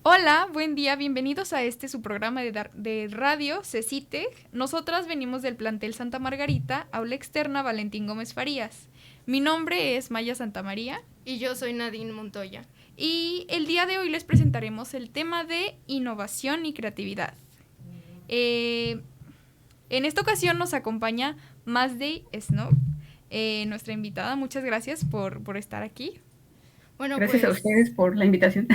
Hola, buen día, bienvenidos a su programa de radio CECITEC. Nosotras venimos del plantel Santa Margarita, aula externa Valentín Gómez Farías. Mi nombre es Maya Santamaría. Y yo soy Nadine Montoya. Y el día de hoy les presentaremos el tema de innovación y creatividad. En esta ocasión nos acompaña Mazday Snow, nuestra invitada. Muchas gracias por estar aquí. Bueno, Gracias a ustedes por la invitación.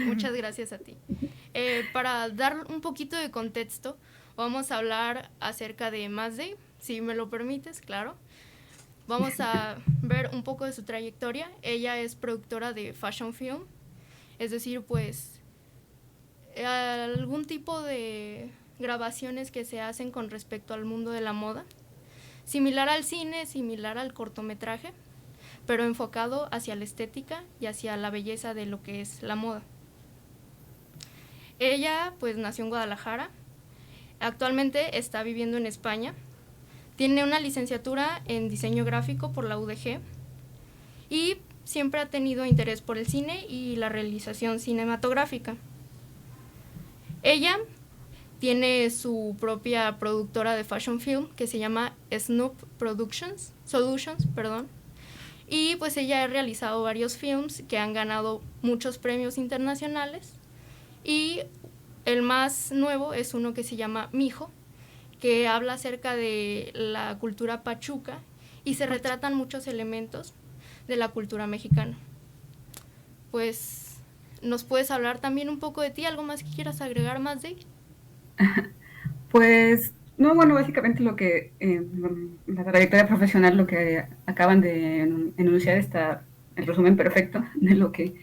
Muchas gracias a ti. Para dar un poquito de contexto, vamos a hablar acerca de Mazday, si me lo permites, claro. Vamos a ver un poco de su trayectoria. Ella es productora de fashion film, es decir, pues algún tipo de grabaciones que se hacen con respecto al mundo de la moda, similar al cine, similar al cortometraje, pero enfocado hacia la estética y hacia la belleza de lo que es la moda. Ella pues nació en Guadalajara, actualmente está viviendo en España, tiene una licenciatura en diseño gráfico por la UDG y siempre ha tenido interés por el cine y la realización cinematográfica. Ella tiene su propia productora de fashion film que se llama Snoop Solutions, y pues ella ha realizado varios films que han ganado muchos premios internacionales, y el más nuevo es uno que se llama Mijo, que habla acerca de la cultura pachuca y se retratan muchos elementos de la cultura mexicana. Pues, ¿nos puedes hablar también un poco de ti? ¿Algo más que quieras agregar más de? Pues, no, bueno, básicamente lo que, la trayectoria profesional, lo que acaban de enunciar está el resumen perfecto de lo que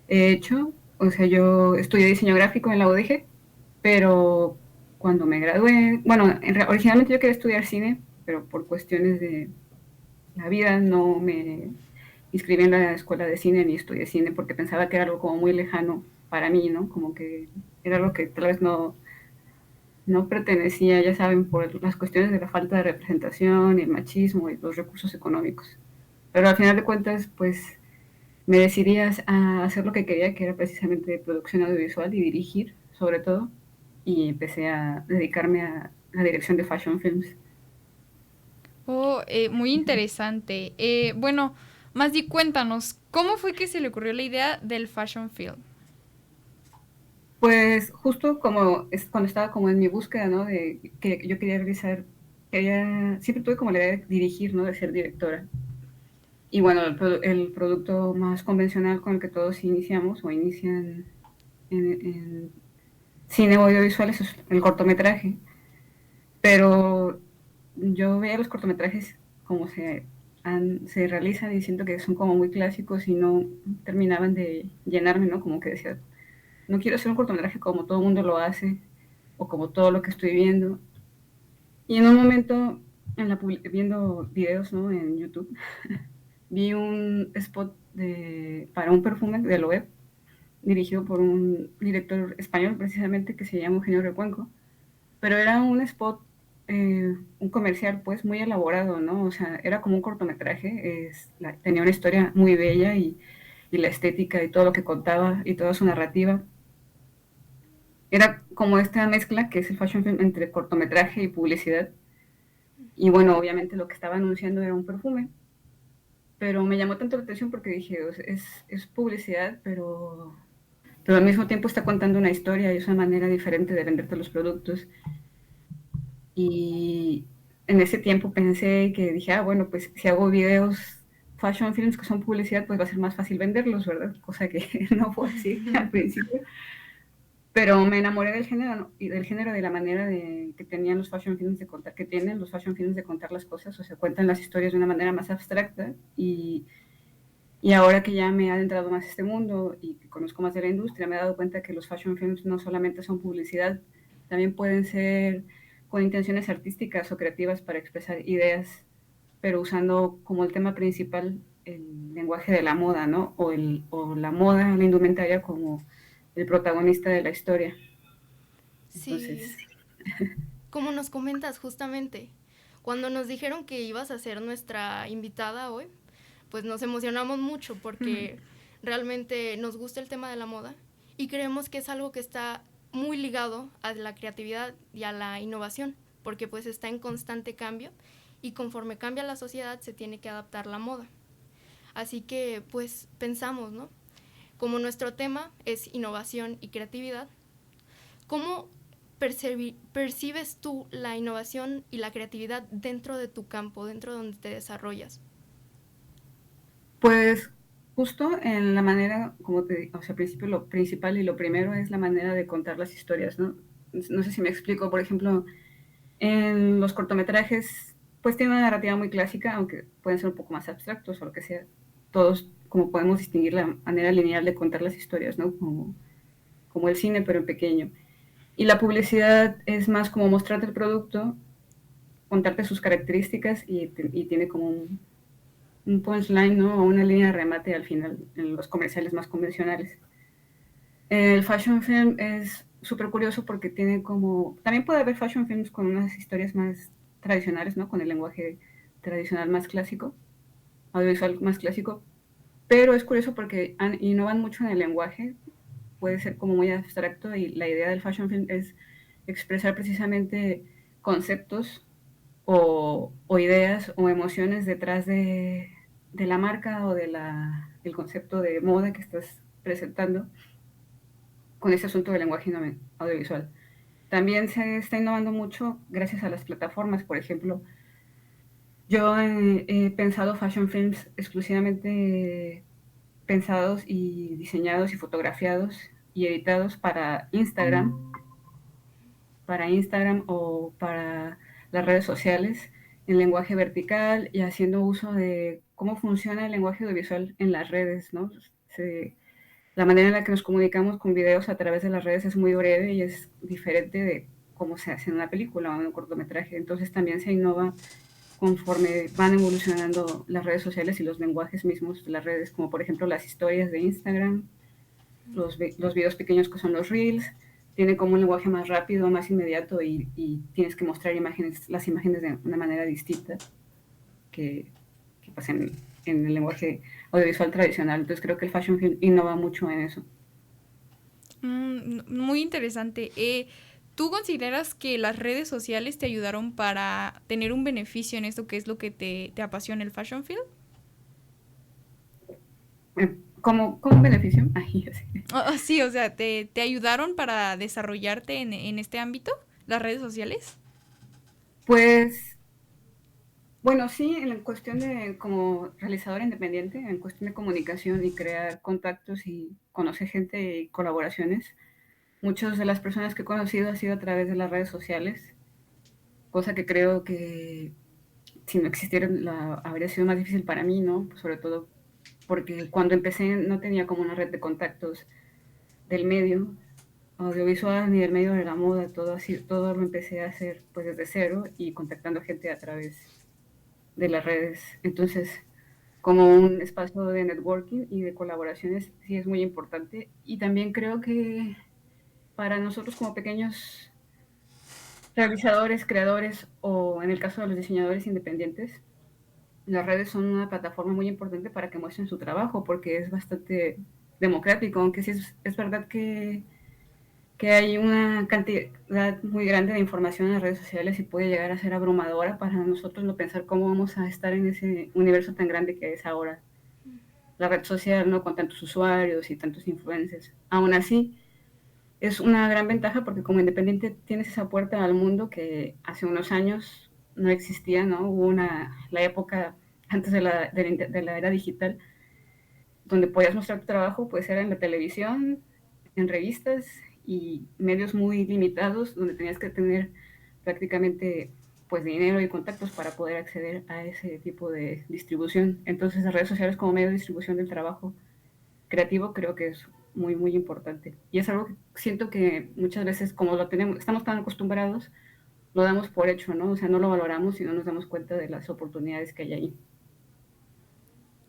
he hecho. O sea, yo estudié diseño gráfico en la UDG, pero cuando me gradué, bueno, originalmente yo quería estudiar cine, pero por cuestiones de la vida no me inscribí en la escuela de cine ni estudié cine porque pensaba que era algo como muy lejano para mí, ¿no? Como que era algo que tal vez no pertenecía, ya saben, por las cuestiones de la falta de representación, el machismo y los recursos económicos. Pero al final de cuentas, pues me decidí a hacer lo que quería, que era precisamente producción audiovisual y dirigir, sobre todo, y empecé a dedicarme a la dirección de fashion films. Oh, muy interesante. Bueno, Mazday, cuéntanos, ¿cómo fue que se le ocurrió la idea del fashion film? Pues justo como es cuando estaba como en mi búsqueda, ¿no? De que yo quería realizar, siempre tuve como la idea de dirigir, ¿no? De ser directora. Y bueno, el producto más convencional con el que todos iniciamos o inician en cine o audiovisual es el cortometraje. Pero yo veía los cortometrajes como se realizan y siento que son como muy clásicos y no terminaban de llenarme, ¿no? Como que decía, no quiero hacer un cortometraje como todo el mundo lo hace o como todo lo que estoy viendo. Y en un momento, viendo videos, ¿no? En YouTube, vi un spot para un perfume de Loewe, dirigido por un director español precisamente que se llama Eugenio Recuenco, pero era un spot, un comercial pues muy elaborado, ¿no? O sea, era como un cortometraje, tenía una historia muy bella y la estética y todo lo que contaba y toda su narrativa. Era como esta mezcla que es el fashion film entre cortometraje y publicidad. Y bueno, obviamente lo que estaba anunciando era un perfume, pero me llamó tanto la atención porque dije, o sea, es publicidad, pero al mismo tiempo está contando una historia y es una manera diferente de venderte los productos. Y en ese tiempo pensé que dije, bueno, pues si hago videos fashion films que son publicidad, pues va a ser más fácil venderlos, ¿verdad? Cosa que no fue así al principio. Pero me enamoré del género, ¿no? Y del género, de la manera que tenían los fashion films de contar, que tienen los fashion films de contar las cosas, o sea, cuentan las historias de una manera más abstracta y ahora que ya me he adentrado más a este mundo y que conozco más de la industria, me he dado cuenta que los fashion films no solamente son publicidad, también pueden ser con intenciones artísticas o creativas para expresar ideas, pero usando como el tema principal el lenguaje de la moda, ¿no? O la moda, la indumentaria como el protagonista de la historia. Sí, Entonces, como nos comentas justamente, cuando nos dijeron que ibas a ser nuestra invitada hoy, pues nos emocionamos mucho porque realmente nos gusta el tema de la moda y creemos que es algo que está muy ligado a la creatividad y a la innovación, porque pues está en constante cambio y conforme cambia la sociedad se tiene que adaptar la moda. Así que pues pensamos, ¿no? Como nuestro tema es innovación y creatividad, ¿cómo percibes tú la innovación y la creatividad dentro de tu campo, dentro de donde te desarrollas? Pues justo en la manera, como o sea, al principio lo principal y lo primero es la manera de contar las historias, ¿no? No sé si me explico, por ejemplo, en los cortometrajes, pues tienen una narrativa muy clásica, aunque pueden ser un poco más abstractos o lo que sea. Todos, como podemos distinguir la manera lineal de contar las historias, ¿no? Como el cine, pero en pequeño. Y la publicidad es más como mostrarte el producto, contarte sus características y tiene como un punchline, ¿no? O una línea de remate al final en los comerciales más convencionales. El fashion film es súper curioso porque tiene como... También puede haber fashion films con unas historias más tradicionales, ¿no? Con el lenguaje tradicional más clásico, audiovisual más clásico. Pero es curioso porque innovan mucho en el lenguaje. Puede ser como muy abstracto y la idea del fashion film es expresar precisamente conceptos o ideas o emociones detrás de la marca o del concepto de moda que estás presentando con ese asunto del lenguaje audiovisual. También se está innovando mucho gracias a las plataformas. Por ejemplo, yo he pensado fashion films exclusivamente pensados y diseñados y fotografiados y editados para Instagram o para las redes sociales en lenguaje vertical y haciendo uso de cómo funciona el lenguaje audiovisual en las redes, ¿no? La manera en la que nos comunicamos con videos a través de las redes es muy breve y es diferente de cómo se hace en una película o en un cortometraje. Entonces también se innova conforme van evolucionando las redes sociales y los lenguajes mismos de las redes, como por ejemplo las historias de Instagram, los videos pequeños que son los reels, tiene como un lenguaje más rápido, más inmediato y tienes que mostrar las imágenes de una manera distinta que pues en el lenguaje audiovisual tradicional. Entonces creo que el fashion film innova mucho en eso. Muy interesante. ¿Tú consideras que las redes sociales te ayudaron para tener un beneficio en esto que es lo que te apasiona el fashion film? ¿Como un beneficio? Ay, así. Sí, o sea, ¿te ayudaron para desarrollarte en este ámbito, las redes sociales? Pues, bueno, sí, en cuestión de como realizadora independiente, en cuestión de comunicación y crear contactos y conocer gente y colaboraciones, muchas de las personas que he conocido ha sido a través de las redes sociales, cosa que creo que si no existieran habría sido más difícil para mí, ¿no? Pues sobre todo porque cuando empecé no tenía como una red de contactos del medio audiovisual ni del medio de la moda, todo así, todo lo empecé a hacer pues desde cero y contactando gente a través de las redes. Entonces, como un espacio de networking y de colaboraciones sí es muy importante y también creo que para nosotros como pequeños realizadores, creadores o en el caso de los diseñadores independientes, las redes son una plataforma muy importante para que muestren su trabajo porque es bastante democrático, aunque sí es verdad que hay una cantidad muy grande de información en las redes sociales y puede llegar a ser abrumadora para nosotros no pensar cómo vamos a estar en ese universo tan grande que es ahora la red social, ¿no? Con tantos usuarios y tantos influencers. Aún así, es una gran ventaja porque como independiente tienes esa puerta al mundo que hace unos años no existía, ¿no? Hubo la época antes de la era digital donde podías mostrar tu trabajo, pues era en la televisión, en revistas y medios muy limitados donde tenías que tener prácticamente pues dinero y contactos para poder acceder a ese tipo de distribución. Entonces las redes sociales como medio de distribución del trabajo creativo creo que es muy, muy importante. Y es algo que siento que muchas veces, como estamos tan acostumbrados, lo damos por hecho, ¿no? O sea, no lo valoramos y no nos damos cuenta de las oportunidades que hay ahí.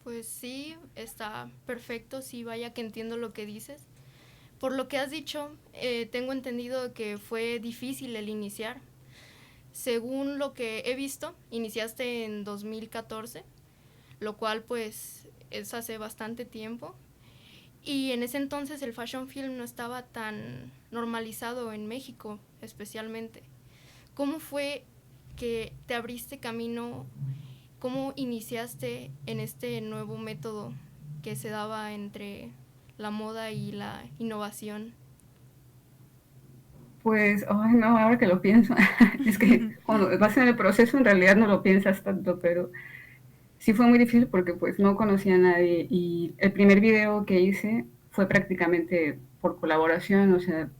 Pues sí, está perfecto, sí, vaya que entiendo lo que dices. Por lo que has dicho, tengo entendido que fue difícil el iniciar. Según lo que he visto, iniciaste en 2014, lo cual pues es hace bastante tiempo. Y en ese entonces el fashion film no estaba tan normalizado en México, especialmente. ¿Cómo fue que te abriste camino? ¿Cómo iniciaste en este nuevo método que se daba entre la moda y la innovación? Pues, ay, no, ahora que lo pienso, es que cuando vas en el proceso en realidad no lo piensas tanto, pero sí fue muy difícil porque pues no conocía a nadie y el primer video que hice fue prácticamente por colaboración, o sea,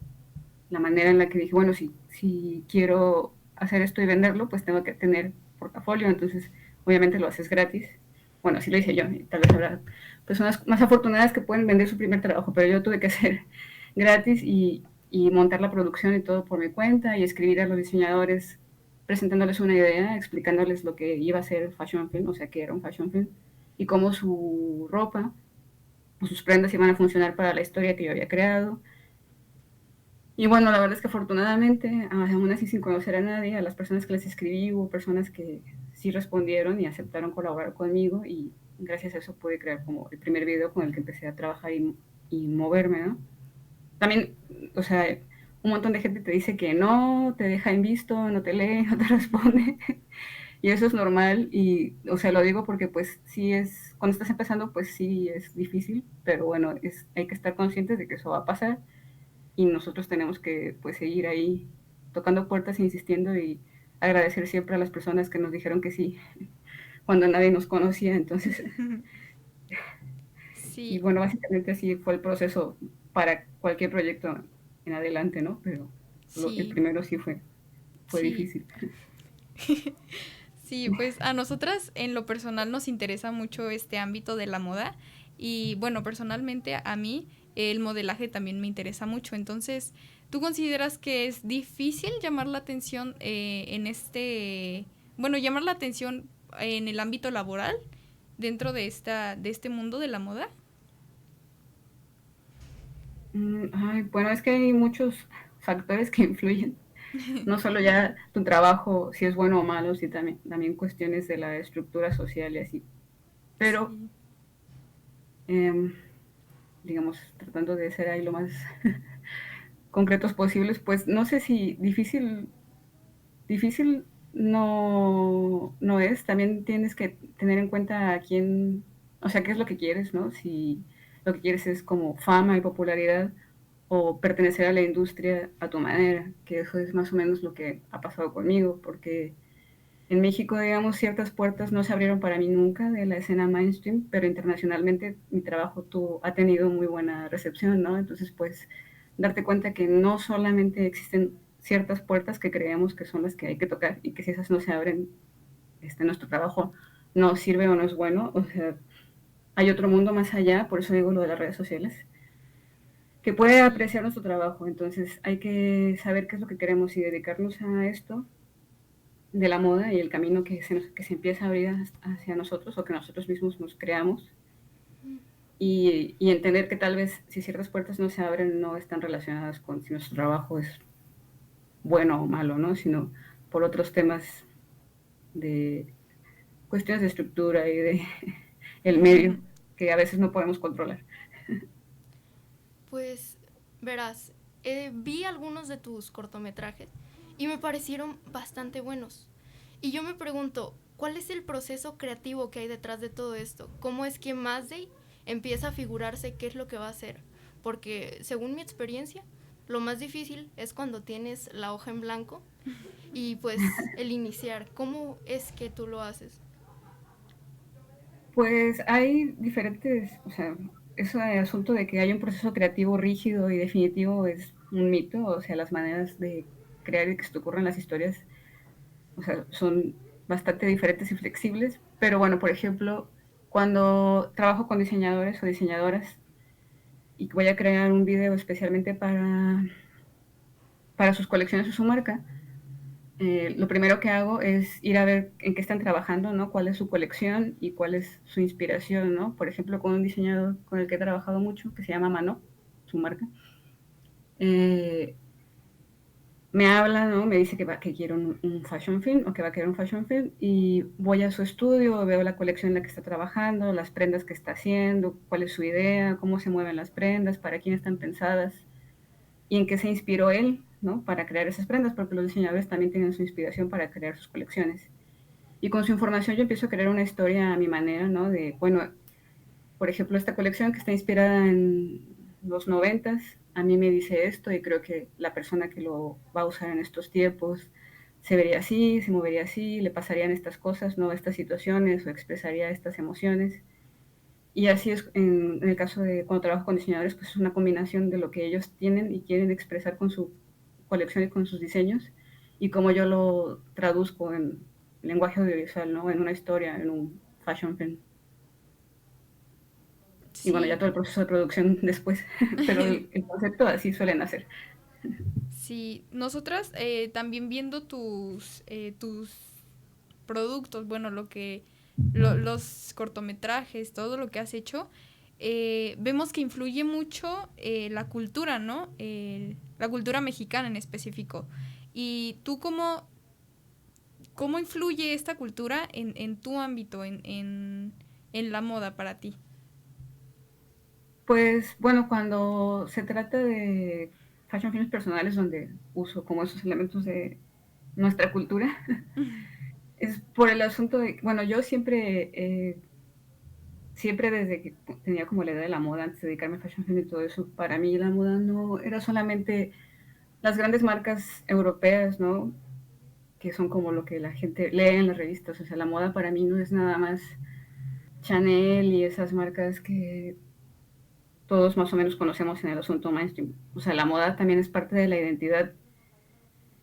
la manera en la que dije, bueno, si quiero hacer esto y venderlo, pues tengo que tener portafolio, entonces obviamente lo haces gratis. Bueno, así lo hice yo, y tal vez habrá personas más afortunadas que pueden vender su primer trabajo, pero yo tuve que hacer gratis y montar la producción y todo por mi cuenta y escribir a los diseñadores presentándoles una idea, explicándoles lo que iba a ser fashion film, o sea, que era un fashion film, y cómo su ropa o sus prendas iban a funcionar para la historia que yo había creado. Y bueno, la verdad es que afortunadamente, aún así sin conocer a nadie, a las personas que les escribí, hubo personas que sí respondieron y aceptaron colaborar conmigo y gracias a eso pude crear como el primer video con el que empecé a trabajar y moverme, ¿no? También, o sea, un montón de gente te dice que no, te deja en visto, no te lee, no te responde. Y eso es normal y, o sea, lo digo porque pues sí es, cuando estás empezando pues sí es difícil, pero bueno, hay que estar conscientes de que eso va a pasar y nosotros tenemos que pues seguir ahí tocando puertas, insistiendo y agradecer siempre a las personas que nos dijeron que sí cuando nadie nos conocía. Entonces, y Sí, bueno, básicamente así fue el proceso para cualquier proyecto en adelante, ¿no? Pero el sí, primero sí fue sí. difícil. Sí, pues a nosotras en lo personal nos interesa mucho este ámbito de la moda y bueno, personalmente a mí el modelaje también me interesa mucho. Entonces, ¿tú consideras que es difícil llamar la atención bueno, llamar la atención en el ámbito laboral dentro de este mundo de la moda? Ay, bueno, es que hay muchos factores que influyen. No solo ya tu trabajo, si es bueno o malo, sino también cuestiones de la estructura social y así. Pero, Sí. eh, digamos, tratando de ser ahí lo más concretos posibles, pues no sé si difícil no es, también tienes que tener en cuenta a quién, o sea, qué es lo que quieres, ¿no? Si lo que quieres es como fama y popularidad o pertenecer a la industria a tu manera, que eso es más o menos lo que ha pasado conmigo, porque en México, digamos, ciertas puertas no se abrieron para mí nunca de la escena mainstream, pero internacionalmente mi trabajo ha tenido muy buena recepción, ¿no? Entonces, pues, darte cuenta que no solamente existen ciertas puertas que creemos que son las que hay que tocar y que si esas no se abren, nuestro trabajo no sirve o no es bueno, o sea, hay otro mundo más allá, por eso digo lo de las redes sociales, que puede Sí. apreciar nuestro trabajo, entonces hay que saber qué es lo que queremos y dedicarnos a esto de la moda y el camino que se empieza a abrir hacia nosotros o que nosotros mismos nos creamos y entender que tal vez si ciertas puertas no se abren no están relacionadas con si nuestro trabajo es bueno o malo, ¿no? Sino por otros temas de cuestiones de estructura y de el medio que a veces no podemos controlar. Pues verás, vi algunos de tus cortometrajes y me parecieron bastante buenos. Y yo me pregunto, ¿cuál es el proceso creativo que hay detrás de todo esto? ¿Cómo es que Mazday empieza a figurarse qué es lo que va a hacer? Porque según mi experiencia, lo más difícil es cuando tienes la hoja en blanco y pues el iniciar. ¿Cómo es que tú lo haces? Pues hay diferentes, o sea, ese asunto de que hay un proceso creativo rígido y definitivo es un mito, o sea, las maneras de crear y que se te ocurran las historias, o sea, son bastante diferentes y flexibles, pero bueno, por ejemplo, cuando trabajo con diseñadores o diseñadoras y voy a crear un video especialmente para sus colecciones o su marca, lo primero que hago es ir a ver en qué están trabajando, ¿no? Cuál es su colección y cuál es su inspiración, ¿no? Por ejemplo, con un diseñador con el que he trabajado mucho, que se llama Mano, su marca. Eh, me habla, ¿no? Me dice que quiere un fashion film o que va a querer un fashion film y voy a su estudio, veo la colección en la que está trabajando, las prendas que está haciendo, cuál es su idea, cómo se mueven las prendas, para quién están pensadas y en qué se inspiró él, ¿no? Para crear esas prendas, porque los diseñadores también tienen su inspiración para crear sus colecciones. Y con su información yo empiezo a crear una historia a mi manera, ¿no? De, bueno, por ejemplo, esta colección que está inspirada en los 90s, a mí me dice esto y creo que la persona que lo va a usar en estos tiempos se vería así, se movería así, le pasarían estas cosas, ¿no? Estas situaciones o expresaría estas emociones. Y así es en el caso de cuando trabajo con diseñadores, pues es una combinación de lo que ellos tienen y quieren expresar con su colección y con sus diseños y cómo yo lo traduzco en lenguaje audiovisual, ¿no? En una historia, en un fashion film. Y bueno, ya Sí, todo el proceso de producción después, pero el concepto así suelen hacer. sí. Nosotras también viendo tus productos, bueno, los cortometrajes, todo lo que has hecho, vemos que influye mucho la cultura, ¿no? La cultura mexicana en específico. ¿Y tú cómo influye esta cultura en tu ámbito, en la moda para ti? Pues bueno, cuando se trata de fashion films personales donde uso como esos elementos de nuestra cultura, es por el asunto de, bueno, yo siempre desde que tenía como la idea de la moda, antes de dedicarme a fashion film y todo eso, para mí la moda no era solamente las grandes marcas europeas, ¿no? Que son como lo que la gente lee en las revistas. O sea, la moda para mí no es nada más Chanel y esas marcas que todos más o menos conocemos en el asunto mainstream. O sea, la moda también es parte de la identidad.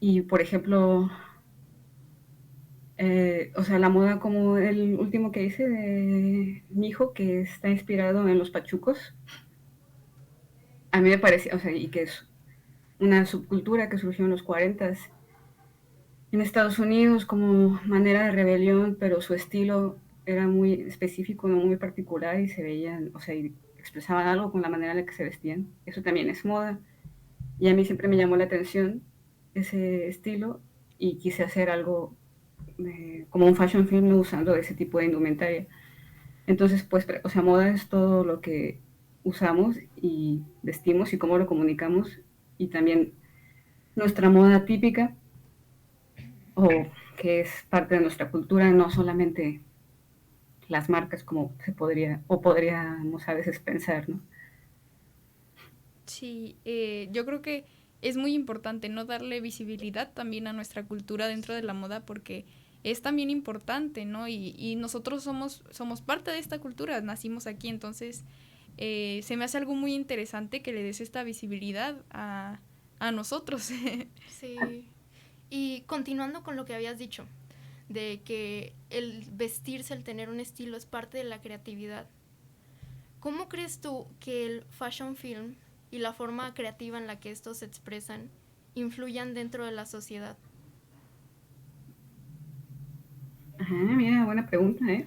Y, por ejemplo, o sea, la moda como el último que hice de mi hijo, que está inspirado en los pachucos, a mí me parece, o sea, y que es una subcultura que surgió en los 40 en Estados Unidos como manera de rebelión, pero su estilo era muy específico, no muy particular y se veían, o sea, y expresaban algo con la manera en la que se vestían. Eso también es moda y a mí siempre me llamó la atención ese estilo y quise hacer algo como un fashion film usando ese tipo de indumentaria. Entonces, pues, o sea, moda es todo lo que usamos y vestimos y cómo lo comunicamos y también nuestra moda típica o que es parte de nuestra cultura, no solamente las marcas como se podría o podríamos a veces pensar, ¿no? Sí, yo creo que es muy importante no darle visibilidad también a nuestra cultura dentro de la moda porque es también importante, ¿no? Y nosotros somos parte de esta cultura, nacimos aquí, entonces se me hace algo muy interesante que le des esta visibilidad a nosotros. Sí. Y continuando con lo que habías dicho, de que el vestirse, el tener un estilo es parte de la creatividad, ¿cómo crees tú que el fashion film y la forma creativa en la que estos se expresan influyan dentro de la sociedad? Ajá, mira, buena pregunta, ¿eh?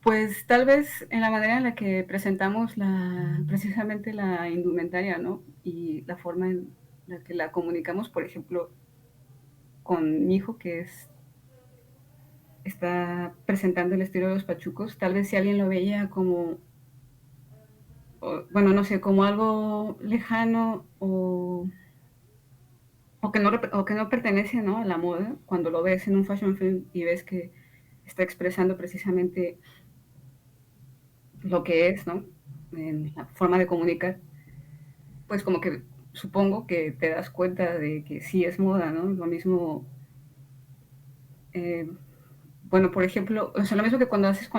Pues tal vez en la manera en la que presentamos precisamente la indumentaria, ¿no? Y la forma en la que la comunicamos, por ejemplo, con mi hijo está presentando el estilo de los pachucos, tal vez si alguien lo veía como, bueno, no sé, como algo lejano o que no pertenece, ¿no? A la moda, cuando lo ves en un fashion film y ves que está expresando precisamente lo que es, ¿no? En la forma de comunicar, pues como que supongo que te das cuenta de que sí es moda, ¿no? Lo mismo, eh, bueno, por ejemplo, o sea, lo mismo que cuando haces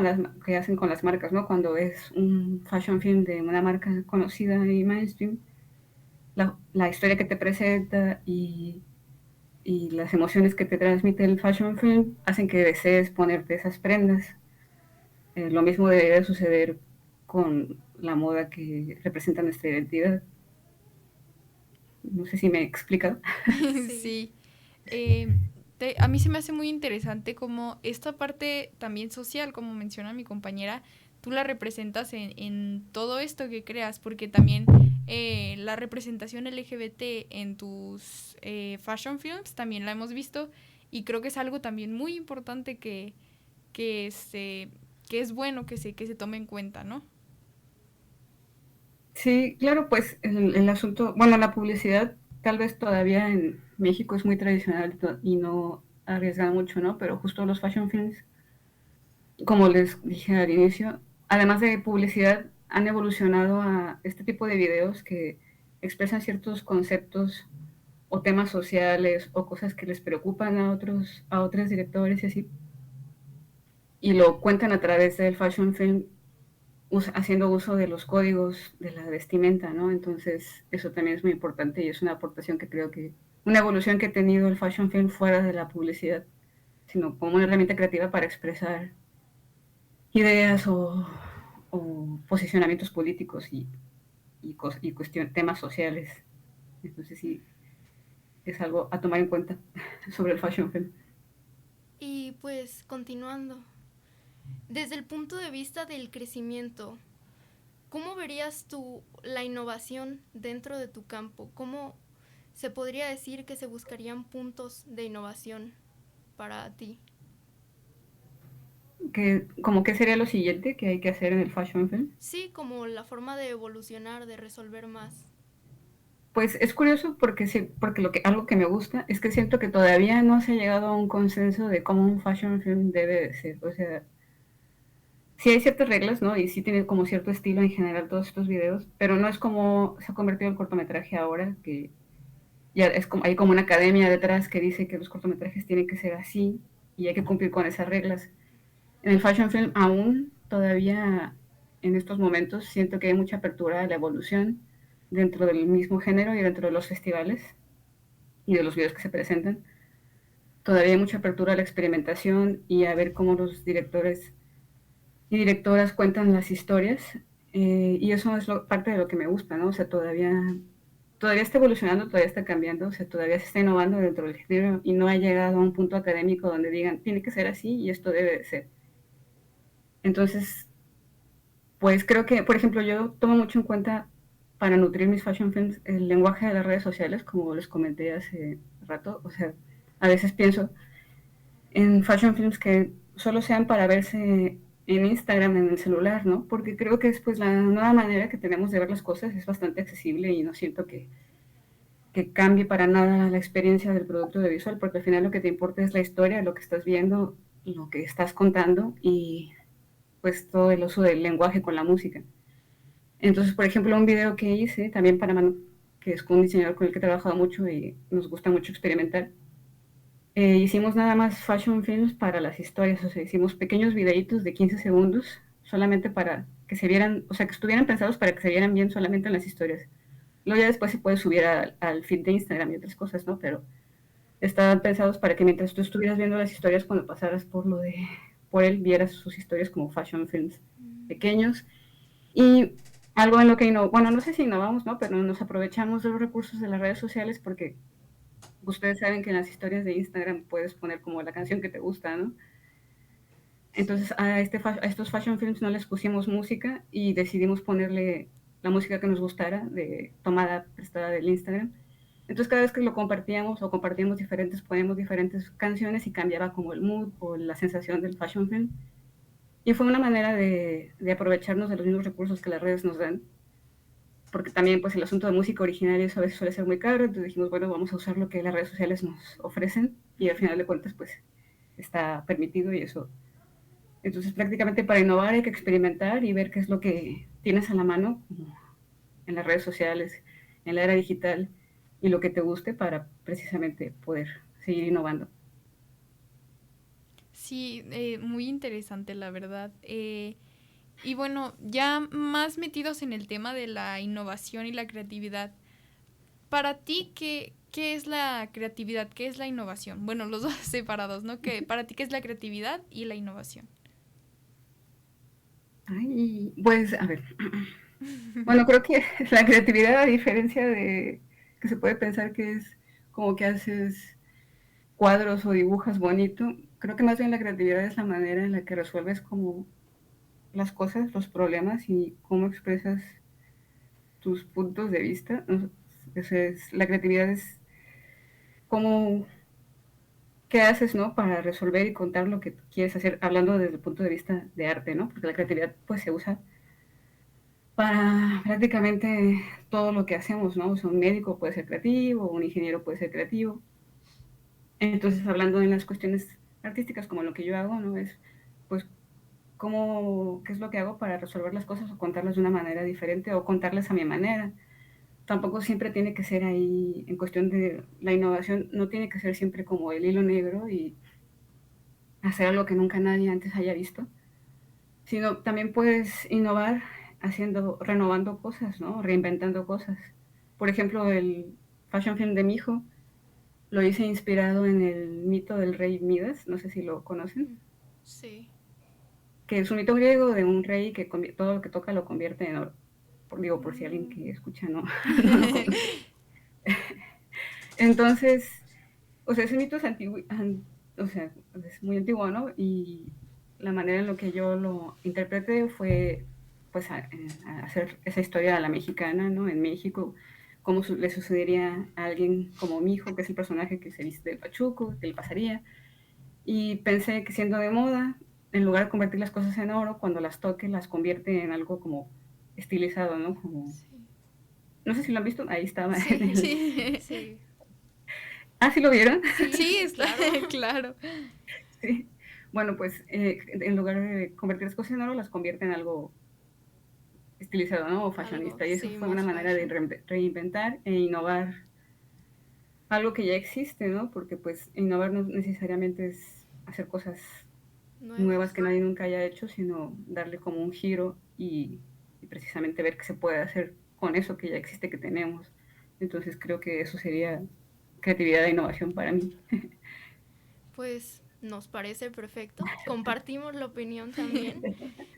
que hacen con las marcas, ¿no? Cuando es un fashion film de una marca conocida y mainstream, la historia que te presenta y las emociones que te transmite el fashion film hacen que desees ponerte esas prendas. Lo mismo debería suceder con la moda que representa nuestra identidad. No sé si me he explicado. Sí. Sí. Eh, a mí se me hace muy interesante como esta parte también social, como menciona mi compañera, tú la representas en todo esto que creas, porque también la representación LGBT en tus fashion films, también la hemos visto y creo que es algo también muy importante que es bueno que se tome en cuenta, ¿no? Sí, claro, pues el asunto, bueno, la publicidad tal vez todavía en México es muy tradicional y no arriesga mucho, ¿no? Pero justo los fashion films, como les dije al inicio, además de publicidad, han evolucionado a este tipo de videos que expresan ciertos conceptos o temas sociales o cosas que les preocupan a otros directores y así, y lo cuentan a través del fashion film haciendo uso de los códigos de la vestimenta, ¿no? Entonces, eso también es muy importante y es una aportación que creo que, una evolución que ha tenido el fashion film fuera de la publicidad, sino como una herramienta creativa para expresar ideas o posicionamientos políticos y temas sociales. Entonces, sí, es algo a tomar en cuenta sobre el fashion film. Y pues continuando, desde el punto de vista del crecimiento, ¿cómo verías tú la innovación dentro de tu campo? ¿Cómo se podría decir que se buscarían puntos de innovación para ti? ¿Cómo qué sería lo siguiente que hay que hacer en el fashion film? Sí, como la forma de evolucionar, de resolver más. Pues es curioso porque sí, porque algo que me gusta es que siento que todavía no se ha llegado a un consenso de cómo un fashion film debe de ser. O sea, sí hay ciertas reglas, ¿no? Y sí tiene como cierto estilo en general todos estos videos, pero no es como se ha convertido el cortometraje ahora, que ya es como, hay como una academia detrás que dice que los cortometrajes tienen que ser así y hay que cumplir con esas reglas. En el fashion film aún todavía en estos momentos siento que hay mucha apertura a la evolución dentro del mismo género y dentro de los festivales y de los videos que se presentan. Todavía hay mucha apertura a la experimentación y a ver cómo los directores y directoras cuentan las historias. Y eso es parte de lo que me gusta, ¿no? O sea, todavía está evolucionando, todavía está cambiando, o sea, todavía se está innovando dentro del género y no ha llegado a un punto académico donde digan, tiene que ser así y esto debe de ser. Entonces, pues creo que, por ejemplo, yo tomo mucho en cuenta para nutrir mis fashion films el lenguaje de las redes sociales, como les comenté hace rato. O sea, a veces pienso en fashion films que solo sean para verse en Instagram, en el celular, ¿no? Porque creo que es pues la nueva manera que tenemos de ver las cosas, es bastante accesible y no siento que cambie para nada la experiencia del producto de visual, porque al final lo que te importa es la historia, lo que estás viendo, lo que estás contando y pues todo el uso del lenguaje con la música. Entonces, por ejemplo, un video que hice también para Manu, que es con un diseñador con el que he trabajado mucho y nos gusta mucho experimentar, hicimos nada más fashion films para las historias, o sea, hicimos pequeños videitos de 15 segundos solamente para que se vieran, o sea, que estuvieran pensados para que se vieran bien solamente en las historias. Luego ya después se puede subir al feed de Instagram y otras cosas, ¿no? Pero estaban pensados para que mientras tú estuvieras viendo las historias, cuando pasaras por él, vieras sus historias como fashion films pequeños. Y algo en lo que bueno, no sé si innovamos, ¿no? Pero nos aprovechamos de los recursos de las redes sociales porque ustedes saben que en las historias de Instagram puedes poner como la canción que te gusta, ¿no? Entonces a estos fashion films no les pusimos música y decidimos ponerle la música que nos gustara, tomada prestada del Instagram. Entonces cada vez que lo compartíamos o compartíamos poníamos diferentes canciones y cambiaba como el mood o la sensación del fashion film. Y fue una manera de aprovecharnos de los mismos recursos que las redes nos dan, porque también pues el asunto de música originaria eso a veces suele ser muy caro, entonces dijimos, bueno, vamos a usar lo que las redes sociales nos ofrecen y al final de cuentas pues está permitido y eso. Entonces prácticamente para innovar hay que experimentar y ver qué es lo que tienes a la mano en las redes sociales, en la era digital y lo que te guste para precisamente poder seguir innovando. Sí, muy interesante, la verdad. Y bueno, ya más metidos en el tema de la innovación y la creatividad, para ti, ¿qué es la creatividad? ¿Qué es la innovación? Bueno, los dos separados, ¿no? Para ti, ¿qué es la creatividad y la innovación? Ay, pues a ver. Bueno, creo que la creatividad, a diferencia de que se puede pensar que es como que haces cuadros o dibujas bonito, creo que más bien la creatividad es la manera en la que resuelves como las cosas, los problemas y cómo expresas tus puntos de vista. La creatividad es cómo, qué haces, ¿no? Para resolver y contar lo que quieres hacer, hablando desde el punto de vista de arte, ¿no? Porque la creatividad pues se usa para prácticamente todo lo que hacemos, ¿no? O sea, un médico puede ser creativo, un ingeniero puede ser creativo. Entonces, hablando en las cuestiones artísticas, como lo que yo hago, ¿no? Es, pues, qué es lo que hago para resolver las cosas o contarlas de una manera diferente o contarlas a mi manera. Tampoco siempre tiene que ser ahí, en cuestión de la innovación, no tiene que ser siempre como el hilo negro y hacer algo que nunca nadie antes haya visto, sino también puedes innovar renovando cosas, ¿no? Reinventando cosas. Por ejemplo, el fashion film de mi hijo lo hice inspirado en el mito del rey Midas, no sé si lo conocen, Sí. que es un mito griego de un rey que todo lo que toca lo convierte en oro. Por si alguien que escucha no lo conoce. Entonces, o sea, ese mito es antiguo, o sea, es muy antiguo, ¿no? Y la manera en la que yo lo interpreté fue, pues, a hacer esa historia a la mexicana, ¿no? En México, cómo le sucedería a alguien como mi hijo, que es el personaje que se viste de pachuco, que le pasaría. Y pensé que siendo de moda, en lugar de convertir las cosas en oro, cuando las toque, las convierte en algo como estilizado, ¿no? Como, Sí. no sé si lo han visto, ahí estaba. Sí. Sí, Sí. Ah, ¿sí lo vieron? sí, está Claro. claro. Sí. Bueno, pues en lugar de convertir las cosas en oro, las convierte en algo estilizado, ¿no? O Algo, fashionista. Y eso sí, fue una más manera de fashion. reinventar e innovar algo que ya existe, ¿no? Porque pues innovar no necesariamente es hacer cosas nuevas Nuevas. que nadie nunca haya hecho, sino darle como un giro y precisamente ver qué se puede hacer con eso que ya existe, que tenemos. Entonces creo que eso sería creatividad e innovación para mí. Pues nos parece perfecto. Compartimos la opinión también.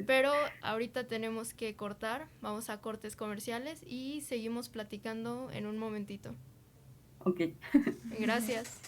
Pero ahorita tenemos que cortar. Vamos a cortes comerciales y seguimos platicando en un momentito. Ok. Gracias.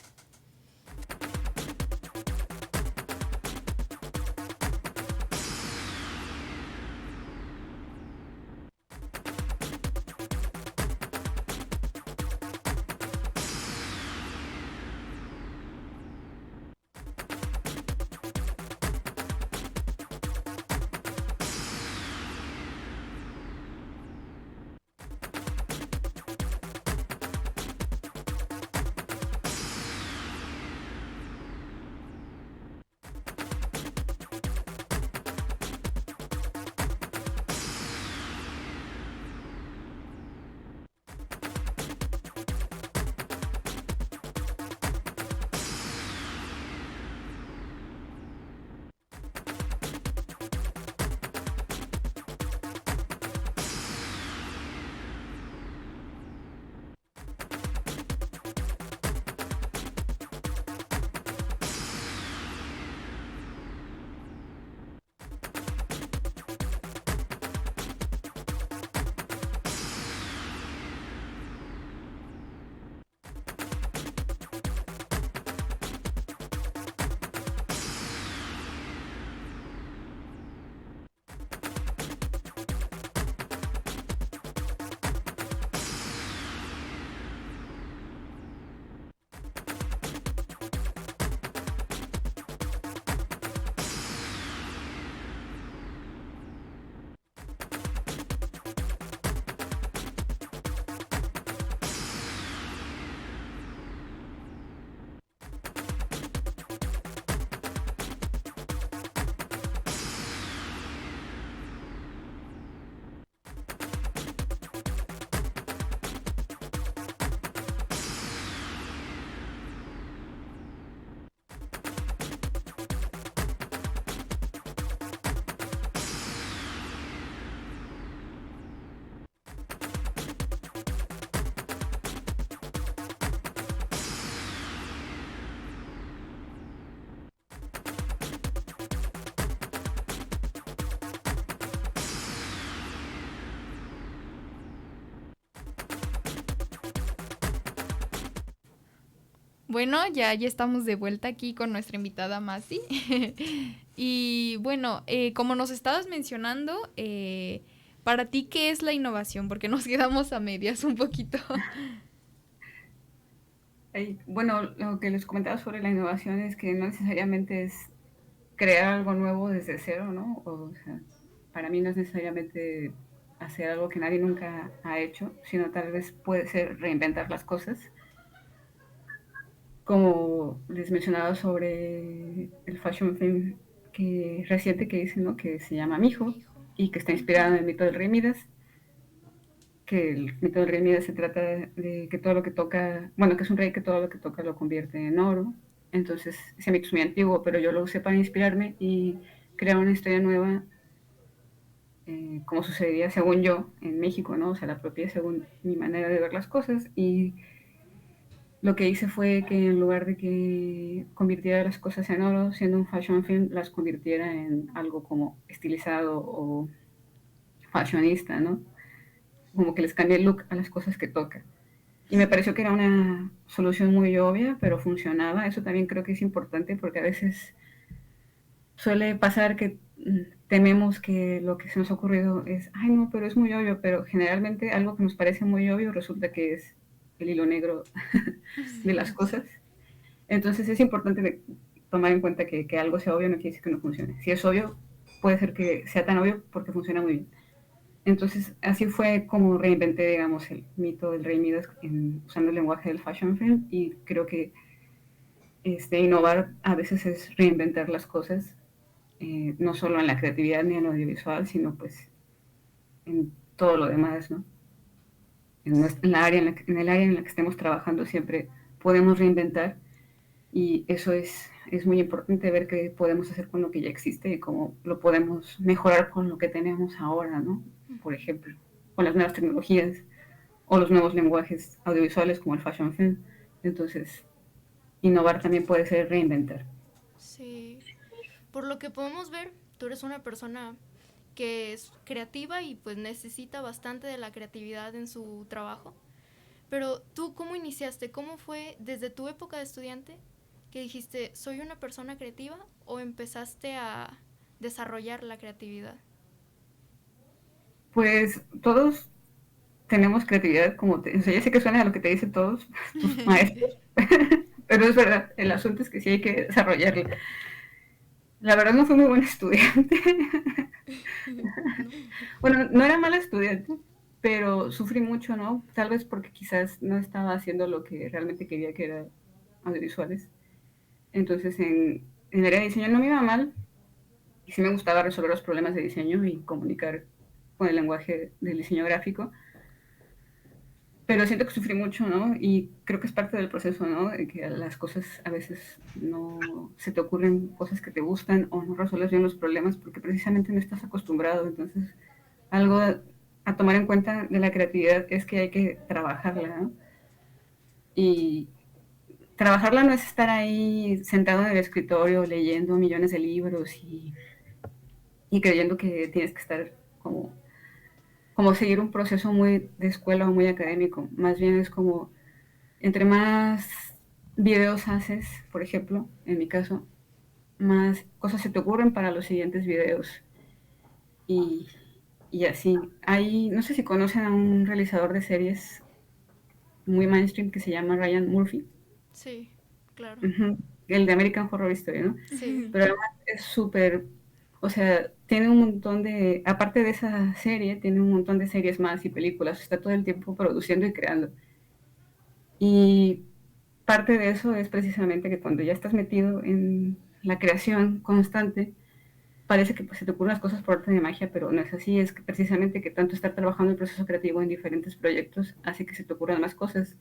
Bueno, ya estamos de vuelta aquí con nuestra invitada Masi. Y bueno, como nos estabas mencionando, Para ti, ¿qué es la innovación? Porque nos quedamos a medias un poquito. Bueno, lo que les comentaba sobre la innovación es que no necesariamente es crear algo nuevo desde cero, ¿no? O sea, para mí no es necesariamente hacer algo que nadie nunca ha hecho, sino tal vez puede ser reinventar las cosas. Como les mencionaba sobre el fashion film reciente que hice, ¿no? Que se llama Mijo y que está inspirado en el mito del rey Midas, que el mito del rey Midas se trata de que todo lo que toca, bueno, que es un rey que todo lo que toca lo convierte en oro. Entonces, ese mito es muy antiguo, pero yo lo usé para inspirarme y crear una historia nueva, como sucedería según yo en México, ¿no? O sea, la propia según mi manera de ver las cosas. Y lo que hice fue que en lugar de que convirtiera las cosas en oro, siendo un fashion film, las convirtiera en algo como estilizado o fashionista, ¿no? Como que les cambie el look a las cosas que toca. Y me pareció que era una solución muy obvia, pero funcionaba. Eso también creo que es importante porque a veces suele pasar que tememos que lo que se nos ha ocurrido es, ay no, pero es muy obvio, pero generalmente algo que nos parece muy obvio resulta que es el hilo negro de las cosas. Entonces es importante tomar en cuenta que algo sea obvio no quiere decir que no funcione. Si es obvio, puede ser que sea tan obvio porque funciona muy bien. Entonces así fue como reinventé, digamos, el mito del rey Midas usando el lenguaje del fashion film, y creo que innovar a veces es reinventar las cosas, no solo en la creatividad ni en lo audiovisual, sino pues en todo lo demás, ¿no? La área en el área en la que estemos trabajando siempre podemos reinventar, y eso es muy importante, ver qué podemos hacer con lo que ya existe y cómo lo podemos mejorar con lo que tenemos ahora, ¿no? Por ejemplo, con las nuevas tecnologías o los nuevos lenguajes audiovisuales como el fashion film. Entonces, innovar también puede ser reinventar. Sí. Por lo que podemos ver, tú eres una persona que es creativa y pues necesita bastante de la creatividad en su trabajo. Pero tú, ¿cómo iniciaste? ¿Cómo fue desde tu época de estudiante que dijiste, soy una persona creativa, o empezaste a desarrollar la creatividad? Pues todos tenemos creatividad, o sea, ya sé que suena a lo que te dicen todos tus maestros, pero es verdad, el asunto es que sí hay que desarrollarla. La verdad no fui muy buena estudiante. Bueno, no era mala estudiante, pero sufrí mucho, ¿no? Tal vez porque quizás no estaba haciendo lo que realmente quería, que era audiovisuales. Entonces en el área de diseño no me iba mal, y sí me gustaba resolver los problemas de diseño y comunicar con el lenguaje del diseño gráfico, pero siento que sufrí mucho, ¿no? Y creo que es parte del proceso, ¿no? De que las cosas a veces no se te ocurren cosas que te gustan, o no resuelves bien los problemas porque precisamente no estás acostumbrado. Entonces, algo a tomar en cuenta de la creatividad es que hay que trabajarla, ¿no? Y trabajarla no es estar ahí sentado en el escritorio leyendo millones de libros y creyendo que tienes que estar como seguir un proceso muy de escuela o muy académico. Más bien es como, entre más videos haces, por ejemplo, en mi caso, más cosas se te ocurren para los siguientes videos. Y, y así. No sé si conocen a un realizador de series muy mainstream que se llama Ryan Murphy. Sí, claro. El de American Horror Story, ¿no? Sí. Pero además es súper, o sea, tiene un montón aparte de esa serie, tiene un montón de series más y películas, está todo el tiempo produciendo y creando. Y parte de eso es precisamente que cuando ya estás metido en la creación constante, parece que pues, se te ocurren las cosas por arte de magia, pero no es así. Es que precisamente que tanto estar trabajando el proceso creativo en diferentes proyectos hace que se te ocurran más cosas.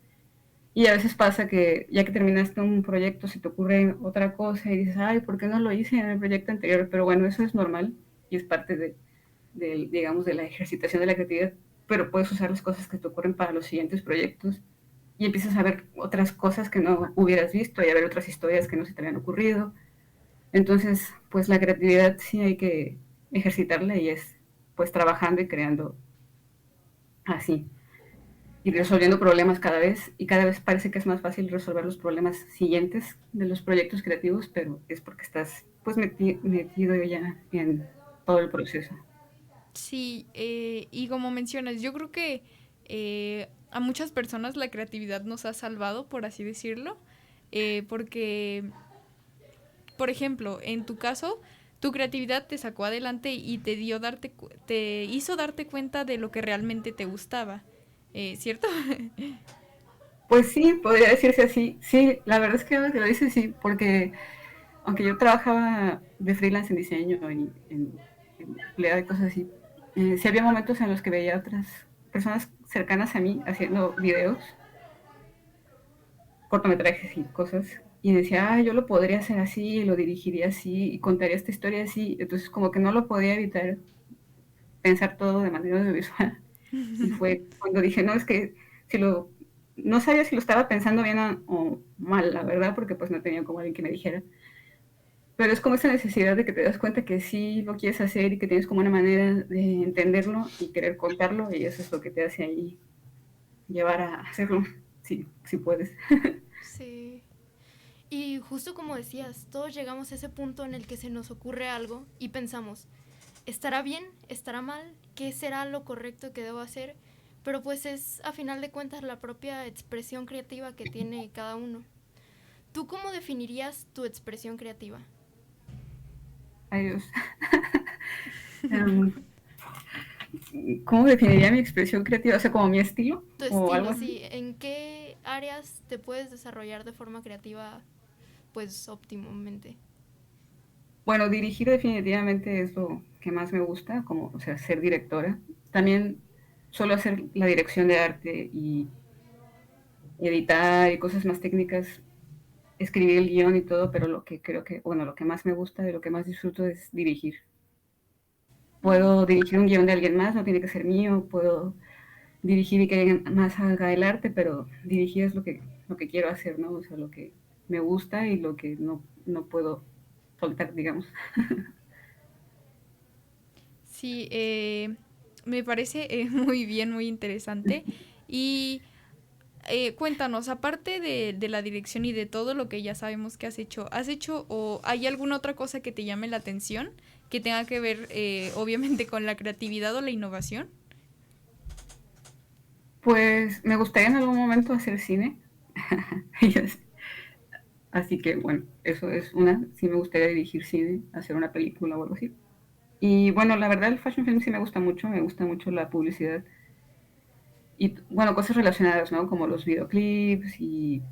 Y a veces pasa que ya que terminaste un proyecto se te ocurre otra cosa y dices, ay, ¿por qué no lo hice en el proyecto anterior? Pero bueno, eso es normal y es parte digamos, de la ejercitación de la creatividad, pero puedes usar las cosas que te ocurren para los siguientes proyectos, y empiezas a ver otras cosas que no hubieras visto y a ver otras historias que no se te habían ocurrido. Entonces, pues la creatividad sí hay que ejercitarla, y es pues trabajando y creando así, y resolviendo problemas cada vez, y cada vez parece que es más fácil resolver los problemas siguientes de los proyectos creativos, pero es porque estás pues metido ya en todo el proceso. Sí, y como mencionas, yo creo que a muchas personas la creatividad nos ha salvado, por así decirlo, porque, por ejemplo, en tu caso, tu creatividad te sacó adelante y te hizo darte cuenta de lo que realmente te gustaba, ¿cierto? Pues sí, podría decirse así. Sí, la verdad es que ahora que lo dices, sí, porque aunque yo trabajaba de freelance en diseño y en empleada y cosas así, sí había momentos en los que veía a otras personas cercanas a mí haciendo videos, cortometrajes y cosas, y decía, yo lo podría hacer así, lo dirigiría así, y contaría esta historia así. Entonces como que no lo podía evitar pensar todo de manera audiovisual. Y fue cuando dije, no, es que si lo, no sabía si lo estaba pensando bien o mal, la verdad, porque pues no tenía como alguien que me dijera. Pero es como esa necesidad de que te das cuenta que sí lo quieres hacer y que tienes como una manera de entenderlo y querer contarlo, y eso es lo que te hace ahí llevar a hacerlo, si puedes. Sí. Y justo como decías, todos llegamos a ese punto en el que se nos ocurre algo y pensamos, ¿estará bien? ¿Estará mal? ¿Qué será lo correcto que debo hacer? Pero pues es a final de cuentas la propia expresión creativa que tiene cada uno. ¿Tú cómo definirías tu expresión creativa? Adiós. um, ¿Cómo definiría mi expresión creativa? O sea, como mi estilo Tu o algo estilo, así. sí. ¿En qué áreas te puedes desarrollar de forma creativa, pues óptimamente? Bueno, dirigir definitivamente es lo que más me gusta, como, o sea, ser directora. También suelo hacer la dirección de arte y editar y cosas más técnicas, escribir el guión y todo, pero lo que creo que, bueno, lo que más me gusta y lo que más disfruto es dirigir. Puedo dirigir un guión de alguien más, no tiene que ser mío, puedo dirigir y que alguien más haga el arte, pero dirigir es lo que quiero hacer, ¿no? O sea, lo que me gusta y lo que no puedo soltar, digamos. Sí, me parece muy bien, muy interesante. Y cuéntanos, aparte de la dirección y de todo lo que ya sabemos que has hecho o hay alguna otra cosa que te llame la atención que tenga que ver obviamente con la creatividad o la innovación? Pues me gustaría en algún momento hacer cine. Así que bueno, eso es una. Sí me gustaría dirigir cine, hacer una película o algo así. Y bueno, la verdad el fashion film sí me gusta mucho la publicidad. Y bueno, cosas relacionadas, ¿no? Como los videoclips y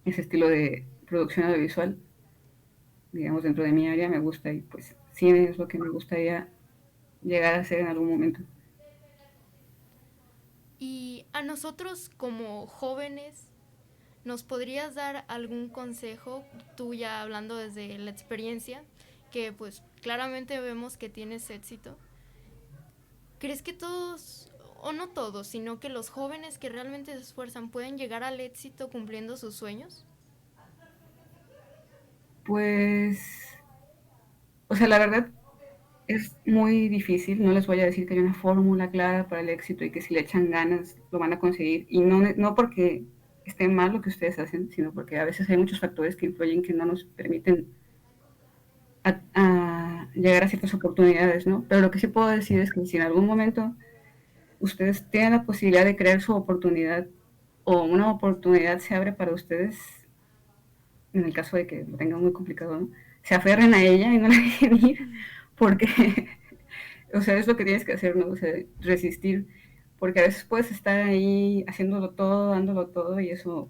ese estilo de producción audiovisual, digamos, dentro de mi área me gusta y pues cine es lo que me gustaría llegar a hacer en algún momento. Y a nosotros como jóvenes, ¿nos podrías dar algún consejo, tú ya hablando desde la experiencia, que pues claramente vemos que tienes éxito? ¿Crees que todos, o no todos, sino que los jóvenes que realmente se esfuerzan pueden llegar al éxito cumpliendo sus sueños? Pues, o sea, la verdad es muy difícil, no les voy a decir que hay una fórmula clara para el éxito y que si le echan ganas lo van a conseguir. Y no porque esté mal lo que ustedes hacen, sino porque a veces hay muchos factores que influyen que no nos permiten a llegar a ciertas oportunidades, ¿no? Pero lo que sí puedo decir es que si en algún momento ustedes tienen la posibilidad de crear su oportunidad o una oportunidad se abre para ustedes, en el caso de que lo tengan muy complicado, ¿no? Se aferren a ella y no la dejen ir, porque, o sea, es lo que tienes que hacer, ¿no? O sea, resistir, porque a veces puedes estar ahí haciéndolo todo, dándolo todo, y eso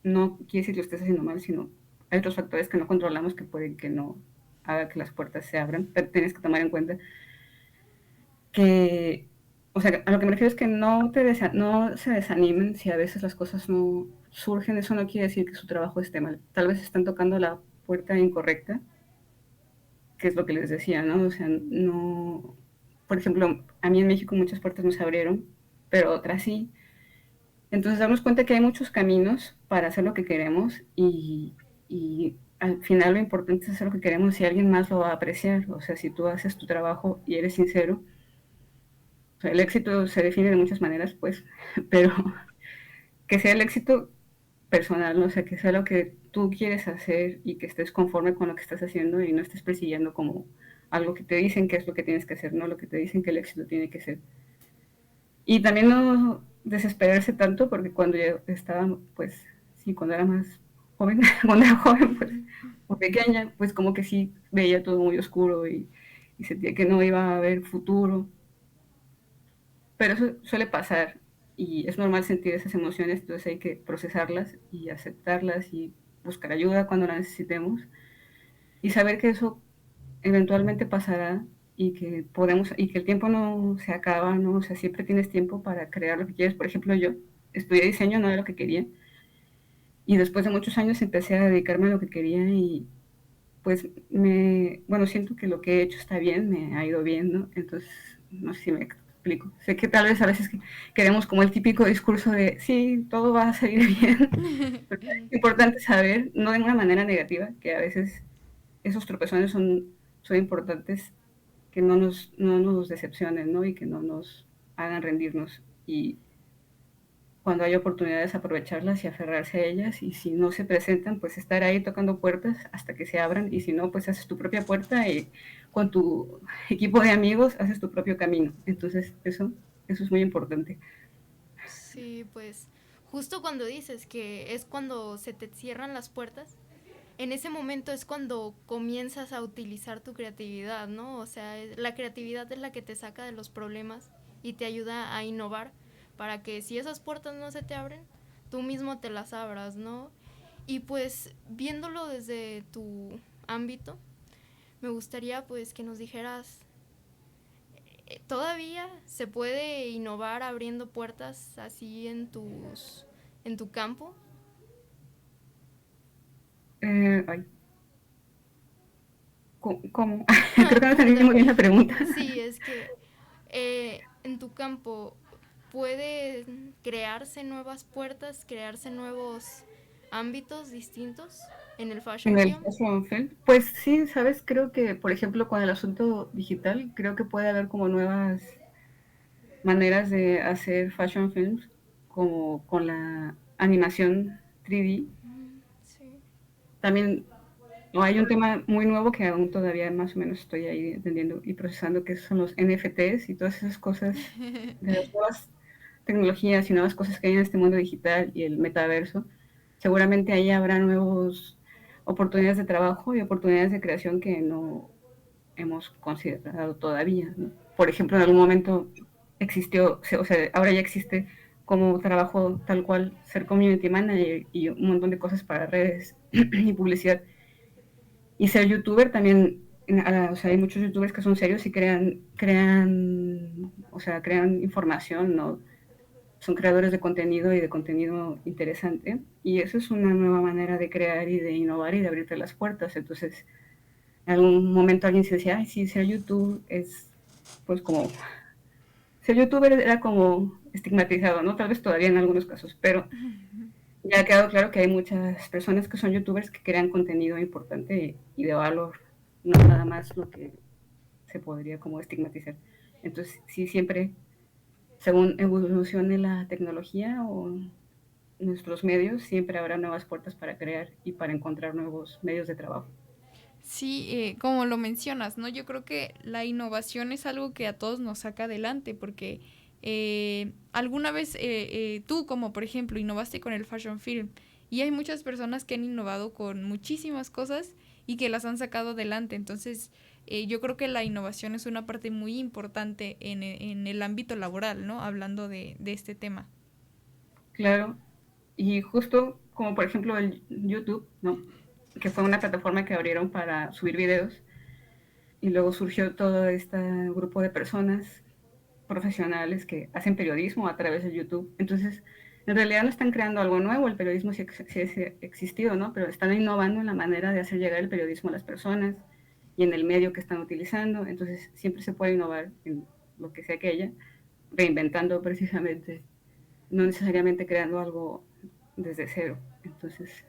no quiere decir que lo estés haciendo mal, sino hay otros factores que no controlamos que pueden que no haga que las puertas se abran, pero tienes que tomar en cuenta que, o sea, a lo que me refiero es que no se desanimen si a veces las cosas no surgen, eso no quiere decir que su trabajo esté mal, tal vez están tocando la puerta incorrecta, que es lo que les decía, ¿no? O sea, no, por ejemplo, a mí en México muchas puertas no se abrieron, pero otras sí. Entonces darnos cuenta que hay muchos caminos para hacer lo que queremos y al final lo importante es hacer lo que queremos y alguien más lo va a apreciar. O sea, si tú haces tu trabajo y eres sincero, o sea, el éxito se define de muchas maneras, pues, pero que sea el éxito personal, ¿no? O sea, que sea lo que tú quieres hacer y que estés conforme con lo que estás haciendo y no estés persiguiendo como algo que te dicen que es lo que tienes que hacer, no lo que te dicen que el éxito tiene que ser. Y también no desesperarse tanto, porque cuando yo estaba, pues, sí, cuando era más joven, cuando era joven, pues, o pequeña, pues como que sí veía todo muy oscuro y sentía que no iba a haber futuro. Pero eso suele pasar y es normal sentir esas emociones, entonces hay que procesarlas y aceptarlas y buscar ayuda cuando la necesitemos y saber que eso eventualmente pasará y que podemos y que el tiempo no se acaba, ¿no? O sea, siempre tienes tiempo para crear lo que quieres. Por ejemplo, yo estudié diseño, no era lo que quería, y después de muchos años empecé a dedicarme a lo que quería y pues bueno, siento que lo que he hecho está bien, me ha ido bien, ¿no? Entonces, no sé si me explico. Sé que tal vez a veces queremos como el típico discurso de, sí, todo va a salir bien, pero es importante saber, no de una manera negativa, que a veces esos tropezones son importantes, que no nos decepcionen, ¿no? Y que no nos hagan rendirnos. Y cuando hay oportunidades, aprovecharlas y aferrarse a ellas. Y si no se presentan, pues estar ahí tocando puertas hasta que se abran. Y si no, pues haces tu propia puerta y con tu equipo de amigos haces tu propio camino. Entonces, eso es muy importante. Sí, pues justo cuando dices que es cuando se te cierran las puertas, en ese momento es cuando comienzas a utilizar tu creatividad, ¿no? O sea, la creatividad es la que te saca de los problemas y te ayuda a innovar para que si esas puertas no se te abren, tú mismo te las abras, ¿no? Y pues viéndolo desde tu ámbito, me gustaría pues que nos dijeras, ¿todavía se puede innovar abriendo puertas así en tu campo? Ay, ¿cómo? Creo que no entendí Perdón. muy bien la pregunta. Sí, es que en tu campo pueden crearse nuevas puertas, crearse nuevos ámbitos distintos en el En fashion el film. fashion film, pues sí, sabes, creo que, por ejemplo, con el asunto digital, creo que puede haber como nuevas maneras de hacer fashion films, como con la animación 3D. Sí. También hay un tema muy nuevo que aún todavía más o menos estoy ahí entendiendo y procesando, que son los NFTs y todas esas cosas de las nuevas tecnologías y nuevas cosas que hay en este mundo digital y el metaverso. Seguramente ahí habrá nuevas oportunidades de trabajo y oportunidades de creación que no hemos considerado todavía, ¿no? Por ejemplo, en algún momento existió, o sea, ahora ya existe como trabajo tal cual ser community manager y un montón de cosas para redes y publicidad. Y ser youtuber también, o sea, hay muchos youtubers que son serios y o sea, crean información, ¿no? Son creadores de contenido y de contenido interesante. Y eso es una nueva manera de crear y de innovar y de abrirte las puertas. Entonces, en algún momento alguien se decía, ay, sí, ser youtuber es, pues como, ser youtuber era como estigmatizado, ¿no? Tal vez todavía en algunos casos, pero ya ha quedado claro que hay muchas personas que son youtubers que crean contenido importante y de valor, no nada más lo que se podría como estigmatizar. Entonces, sí, siempre, según evolucione la tecnología o nuestros medios, siempre habrá nuevas puertas para crear y para encontrar nuevos medios de trabajo. Sí, como lo mencionas, ¿no? Yo creo que la innovación es algo que a todos nos saca adelante porque alguna vez tú, como por ejemplo, innovaste con el fashion film y hay muchas personas que han innovado con muchísimas cosas y que las han sacado adelante. Entonces, yo creo que la innovación es una parte muy importante en el ámbito laboral, ¿no? Hablando de este tema. Claro, y justo como por ejemplo el YouTube, ¿no? Que fue una plataforma que abrieron para subir videos y luego surgió todo este grupo de personas profesionales que hacen periodismo a través de YouTube. Entonces, en realidad no están creando algo nuevo, el periodismo sí ha existido, ¿no? Pero están innovando en la manera de hacer llegar el periodismo a las personas y en el medio que están utilizando. Entonces, siempre se puede innovar en lo que sea que haya, reinventando precisamente, no necesariamente creando algo desde cero. Entonces,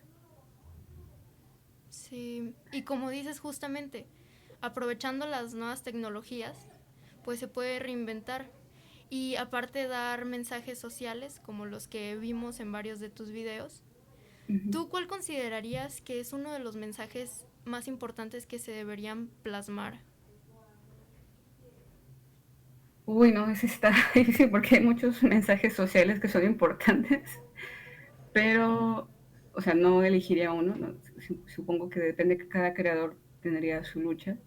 Sí, y como dices justamente, aprovechando las nuevas tecnologías, pues se puede reinventar y aparte dar mensajes sociales como los que vimos en varios de tus videos. uh-huh. ¿Tú cuál considerarías que es uno de los mensajes más importantes que se deberían plasmar? Uy, no, ese está difícil porque hay muchos mensajes sociales que son importantes, pero, o sea, no elegiría uno, ¿no? Supongo que depende que cada creador tendría su lucha,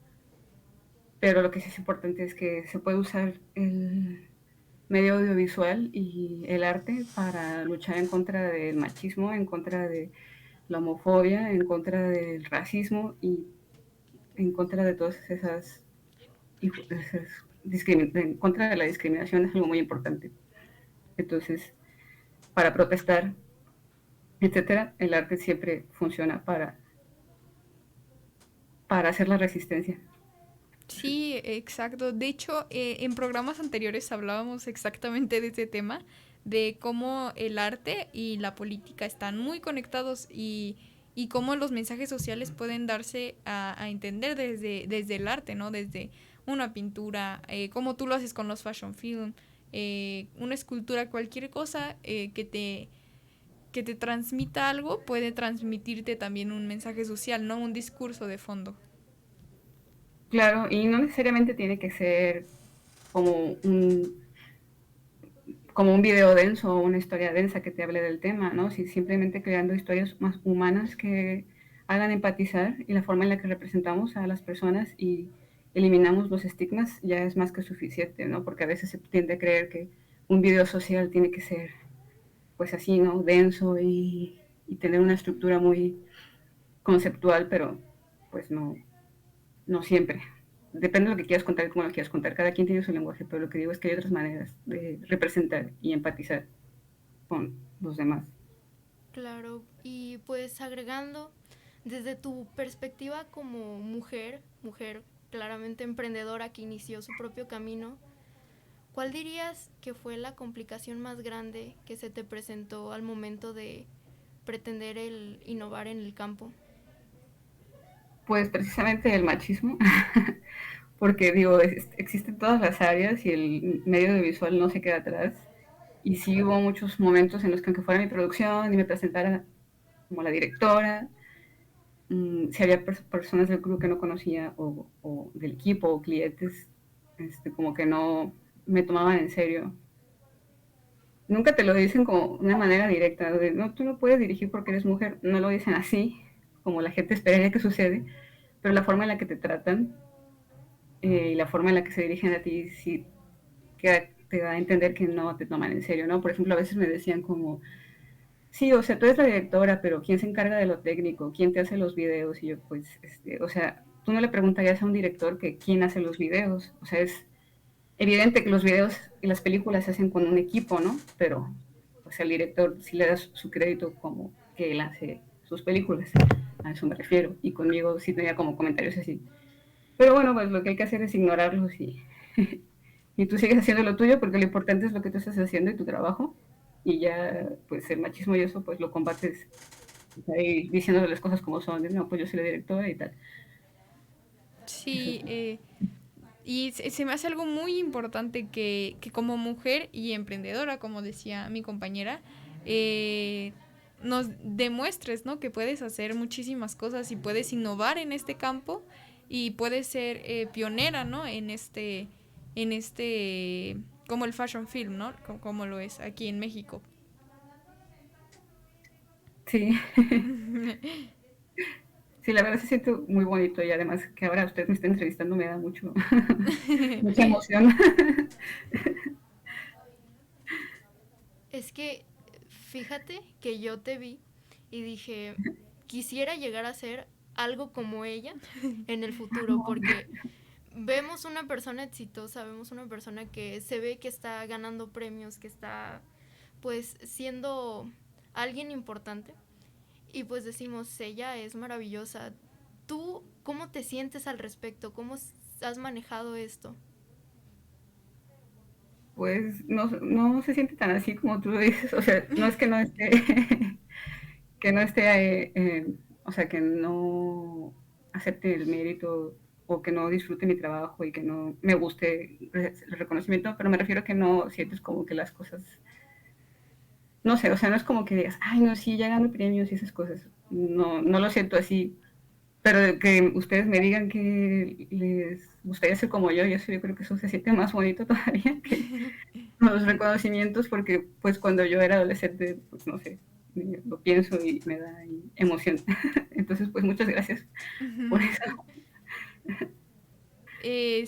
pero lo que sí es importante es que se puede usar el medio audiovisual y el arte para luchar en contra del machismo, en contra de la homofobia, en contra del racismo y en contra de todas esas, en contra de la discriminación es algo muy importante. Entonces, para protestar, etcétera, el arte siempre funciona para hacer la resistencia. Sí, exacto. De hecho, en programas anteriores hablábamos exactamente de este tema, de cómo el arte y la política están muy conectados y cómo los mensajes sociales pueden darse a entender desde el arte, ¿no? Desde una pintura, como tú lo haces con los fashion film, una escultura, cualquier cosa que te transmita algo puede transmitirte también un mensaje social, ¿no? Un discurso de fondo. Claro, y no necesariamente tiene que ser como un, como un video denso o una historia densa que te hable del tema, ¿no? Si simplemente creando historias más humanas que hagan empatizar y la forma en la que representamos a las personas y eliminamos los estigmas ya es más que suficiente, ¿no? Porque a veces se tiende a creer que un video social tiene que ser, pues así, ¿no? Denso y tener una estructura muy conceptual, pero pues no, no siempre. Depende de lo que quieras contar y cómo lo quieras contar. Cada quien tiene su lenguaje, pero lo que digo es que hay otras maneras de representar y empatizar con los demás. Claro, y pues agregando, desde tu perspectiva como mujer claramente emprendedora que inició su propio camino, ¿cuál dirías que fue la complicación más grande que se te presentó al momento de pretender el innovar en el campo? Pues precisamente el machismo, porque digo, existen todas las áreas y el medio audiovisual no se queda atrás. Y sí hubo muchos momentos en los que aunque fuera mi producción y me presentara como la directora, si había personas del club que no conocía o del equipo o clientes, como que no me tomaban en serio. Nunca te lo dicen como una manera directa, de no, tú no puedes dirigir porque eres mujer, no lo dicen así, como la gente esperaría que sucede, pero la forma en la que te tratan y la forma en la que se dirigen a ti sí que te da a entender que no te toman en serio, ¿no? Por ejemplo, a veces me decían como, sí, o sea, tú eres la directora, pero ¿quién se encarga de lo técnico? ¿Quién te hace los videos? Y yo, pues, o sea, tú no le preguntarías a un director que quién hace los videos. O sea, es evidente que los videos y las películas se hacen con un equipo, ¿no? Pero, o sea, el director sí le das su crédito como que él hace sus películas. A eso me refiero. Y conmigo sí tenía como comentarios así. Pero bueno, pues lo que hay que hacer es ignorarlos y tú sigues haciendo lo tuyo porque lo importante es lo que tú estás haciendo y tu trabajo. Y ya, pues el machismo y eso, pues lo combates ahí diciéndole las cosas como son. No, pues yo soy la directora y tal. Eso. Sí, y se me hace algo muy importante que como mujer y emprendedora, como decía mi compañera, nos demuestres, ¿no? Que puedes hacer muchísimas cosas y puedes innovar en este campo y puedes ser pionera, ¿no? Como el fashion film, ¿no? Como lo es aquí en México. Sí. Sí, la verdad se siente muy bonito y además que ahora usted me está entrevistando me da mucha emoción. Es que fíjate que yo te vi y dije, quisiera llegar a ser algo como ella en el futuro, porque vemos una persona exitosa, vemos una persona que se ve que está ganando premios, que está pues siendo alguien importante y pues decimos, ella es maravillosa. ¿Tú cómo te sientes al respecto? ¿Cómo has manejado esto? Pues no, no se siente tan así como tú lo dices. O sea, no es que no esté, que no esté, o sea, que no acepte el mérito o que no disfrute mi trabajo y que no me guste el reconocimiento, pero me refiero a que no sientes como que las cosas, no sé, o sea, no es como que digas, ay, no, sí, ya gano premios y esas cosas. No, no lo siento así, pero que ustedes me digan que les gustaría ser como yo creo que eso se siente más bonito todavía que los reconocimientos, porque pues cuando yo era adolescente, pues no sé, lo pienso y me da emoción. Entonces, pues muchas gracias por eso.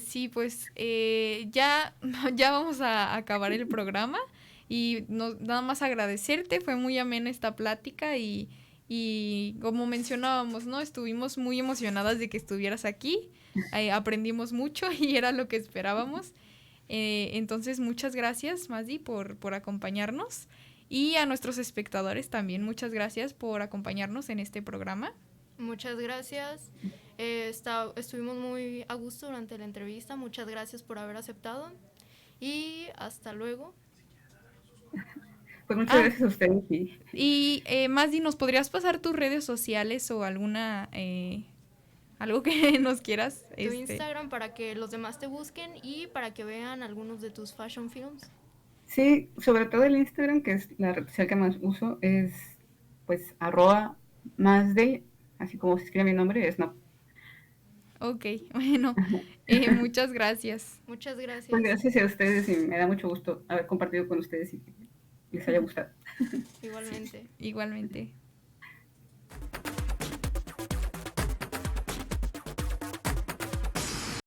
Sí, pues ya, ya vamos a acabar el programa y nada más agradecerte, fue muy amena esta plática y como mencionábamos, ¿no? Estuvimos muy emocionadas de que estuvieras aquí, aprendimos mucho y era lo que esperábamos. Entonces, muchas gracias, Mazdi, por acompañarnos y a nuestros espectadores también, muchas gracias por acompañarnos en este programa. Muchas gracias. Estuvimos muy a gusto durante la entrevista. Muchas gracias por haber aceptado. Y hasta luego. Pues muchas gracias a ustedes. Y Mazdi, ¿nos podrías pasar tus redes sociales o alguna algo que nos quieras? Tu Instagram para que los demás te busquen y para que vean algunos de tus fashion films. Sí, sobre todo el Instagram, que es la red social que más uso, es pues @masde, así como se escribe mi nombre, es no. Ok, bueno, muchas gracias. Muchas gracias. Pues gracias a ustedes y me da mucho gusto haber compartido con ustedes y que les haya gustado. Igualmente. Sí, igualmente.